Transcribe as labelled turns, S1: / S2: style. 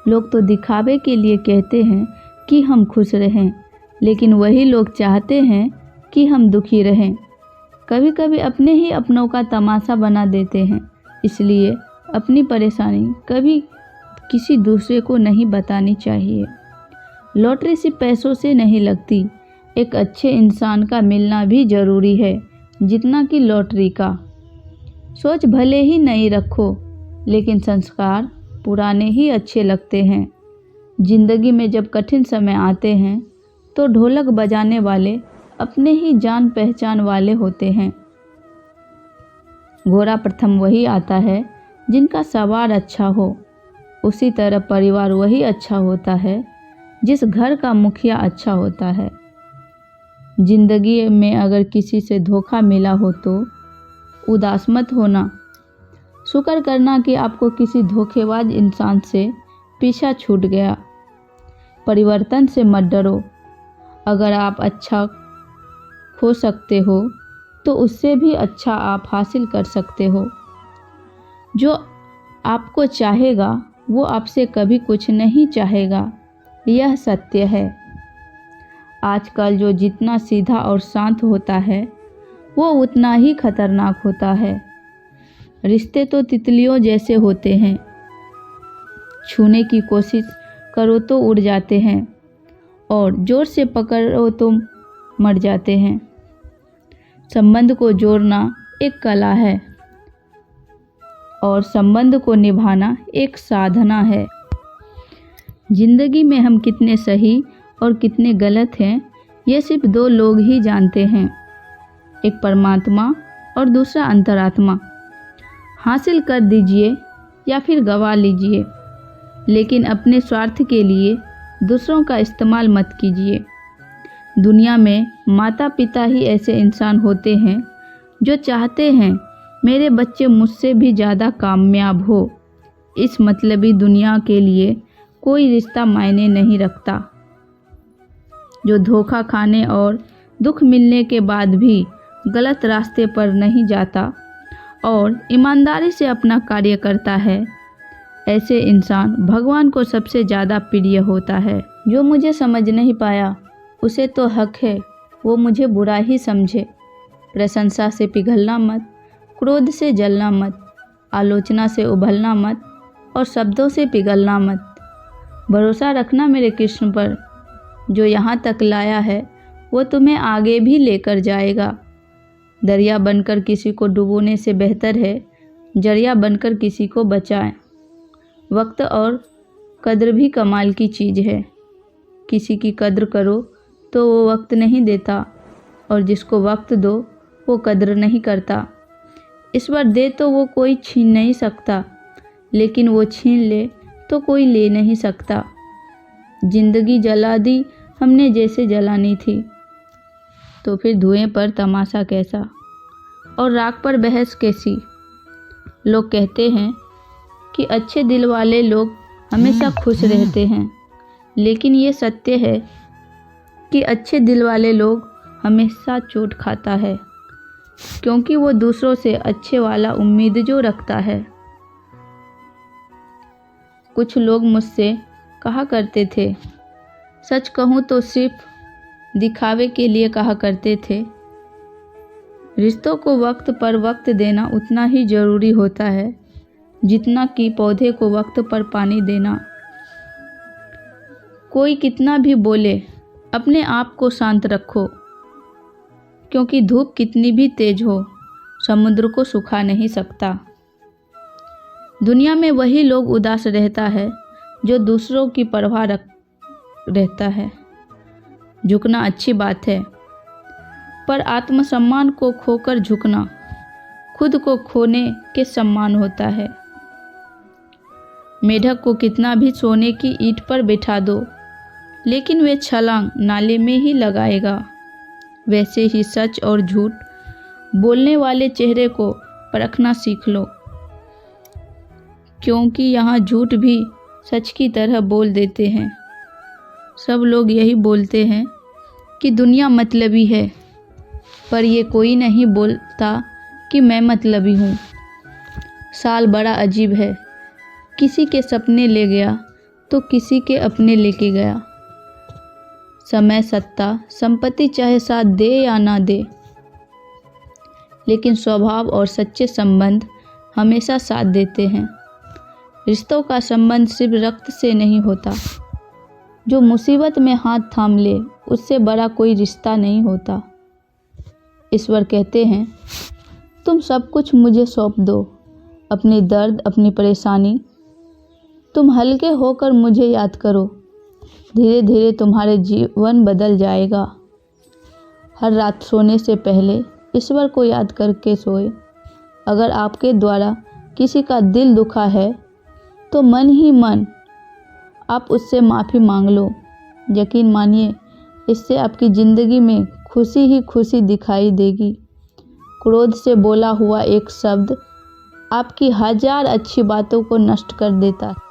S1: लोग तो दिखावे के लिए कहते हैं कि हम खुश रहें, लेकिन वही लोग चाहते हैं कि हम दुखी रहें। कभी कभी अपने ही अपनों का तमाशा बना देते हैं। इसलिए अपनी परेशानी कभी किसी दूसरे को नहीं बतानी चाहिए। लॉटरी सिर्फ पैसों से नहीं लगती, एक अच्छे इंसान का मिलना भी ज़रूरी है जितना कि लॉटरी का। सोच भले ही नई रखो, लेकिन संस्कार पुराने ही अच्छे लगते हैं। जिंदगी में जब कठिन समय आते हैं तो ढोलक बजाने वाले अपने ही जान पहचान वाले होते हैं। घोड़ा प्रथम वही आता है जिनका सवार अच्छा हो। उसी तरह परिवार वही अच्छा होता है जिस घर का मुखिया अच्छा होता है। जिंदगी में अगर किसी से धोखा मिला हो तो उदास मत होना। शुक्र करना कि आपको किसी धोखेबाज इंसान से पीछा छूट गया। परिवर्तन से मत डरो। अगर आप अच्छा खो सकते हो तो उससे भी अच्छा आप हासिल कर सकते हो। जो आपको चाहेगा वो आपसे कभी कुछ नहीं चाहेगा, यह सत्य है। आजकल जो जितना सीधा और शांत होता है वो उतना ही खतरनाक होता है। रिश्ते तो तितलियों जैसे होते हैं, छूने की कोशिश करो तो उड़ जाते हैं और जोर से पकड़ो तो मर जाते हैं। संबंध को जोड़ना एक कला है और संबंध को निभाना एक साधना है। जिंदगी में हम कितने सही और कितने गलत हैं ये सिर्फ दो लोग ही जानते हैं, एक परमात्मा और दूसरा अंतरात्मा। हासिल कर दीजिए या फिर गवा लीजिए, लेकिन अपने स्वार्थ के लिए दूसरों का इस्तेमाल मत कीजिए। दुनिया में माता पिता ही ऐसे इंसान होते हैं जो चाहते हैं मेरे बच्चे मुझसे भी ज़्यादा कामयाब हो। इस मतलबी दुनिया के लिए कोई रिश्ता मायने नहीं रखता। जो धोखा खाने और दुख मिलने के बाद भी गलत रास्ते पर नहीं जाता और ईमानदारी से अपना कार्य करता है, ऐसे इंसान भगवान को सबसे ज़्यादा प्रिय होता है। जो मुझे समझ नहीं पाया उसे तो हक है वो मुझे बुरा ही समझे। प्रशंसा से पिघलना मत, क्रोध से जलना मत, आलोचना से उभलना मत और शब्दों से पिघलना मत। भरोसा रखना मेरे कृष्ण पर, जो यहाँ तक लाया है वो तुम्हें आगे भी लेकर जाएगा। दरिया बनकर किसी को डुबोने से बेहतर है जरिया बनकर किसी को बचाएं। वक्त और कद्र भी कमाल की चीज़ है। किसी की कद्र करो तो वो वक्त नहीं देता और जिसको वक्त दो वो कद्र नहीं करता। ईश्वर दे तो वो कोई छीन नहीं सकता, लेकिन वो छीन ले तो कोई ले नहीं सकता। जिंदगी जला दी हमने जैसे जलानी थी, तो फिर धुएं पर तमाशा कैसा और राख पर बहस कैसी। लोग कहते हैं कि अच्छे दिल वाले लोग हमेशा खुश रहते हैं, लेकिन ये सत्य है कि अच्छे दिल वाले लोग हमेशा चोट खाता है, क्योंकि वो दूसरों से अच्छे वाला उम्मीद जो रखता है। कुछ लोग मुझसे कहा करते थे, सच कहूँ तो सिर्फ दिखावे के लिए कहा करते थे। रिश्तों को वक्त पर वक्त देना उतना ही ज़रूरी होता है जितना कि पौधे को वक्त पर पानी देना। कोई कितना भी बोले अपने आप को शांत रखो, क्योंकि धूप कितनी भी तेज हो समुद्र को सुखा नहीं सकता। दुनिया में वही लोग उदास रहता है जो दूसरों की परवाह रहता है। झुकना अच्छी बात है, पर आत्मसम्मान को खोकर झुकना खुद को खोने के सम्मान होता है। मेढक को कितना भी सोने की ईंट पर बैठा दो, लेकिन वे छलांग नाले में ही लगाएगा। वैसे ही सच और झूठ बोलने वाले चेहरे को परखना सीख लो, क्योंकि यहाँ झूठ भी सच की तरह बोल देते हैं। सब लोग यही बोलते हैं कि दुनिया मतलबी है, पर ये कोई नहीं बोलता कि मैं मतलबी हूँ। साल बड़ा अजीब है, किसी के सपने ले गया तो किसी के अपने लेके गया। समय, सत्ता, संपत्ति चाहे साथ दे या ना दे, लेकिन स्वभाव और सच्चे संबंध हमेशा साथ देते हैं। रिश्तों का संबंध सिर्फ रक्त से नहीं होता। जो मुसीबत में हाथ थाम ले, उससे बड़ा कोई रिश्ता नहीं होता। ईश्वर कहते हैं, तुम सब कुछ मुझे सौंप दो, अपनी दर्द, अपनी परेशानी। तुम हल्के होकर मुझे याद करो, धीरे धीरे तुम्हारे जीवन बदल जाएगा। हर रात सोने से पहले ईश्वर को याद करके सोए। अगर आपके द्वारा किसी का दिल दुखा है तो मन ही मन आप उससे माफ़ी मांग लो। यकीन मानिए, इससे आपकी ज़िंदगी में खुशी ही खुशी दिखाई देगी। क्रोध से बोला हुआ एक शब्द आपकी 1000 अच्छी बातों को नष्ट कर देता है।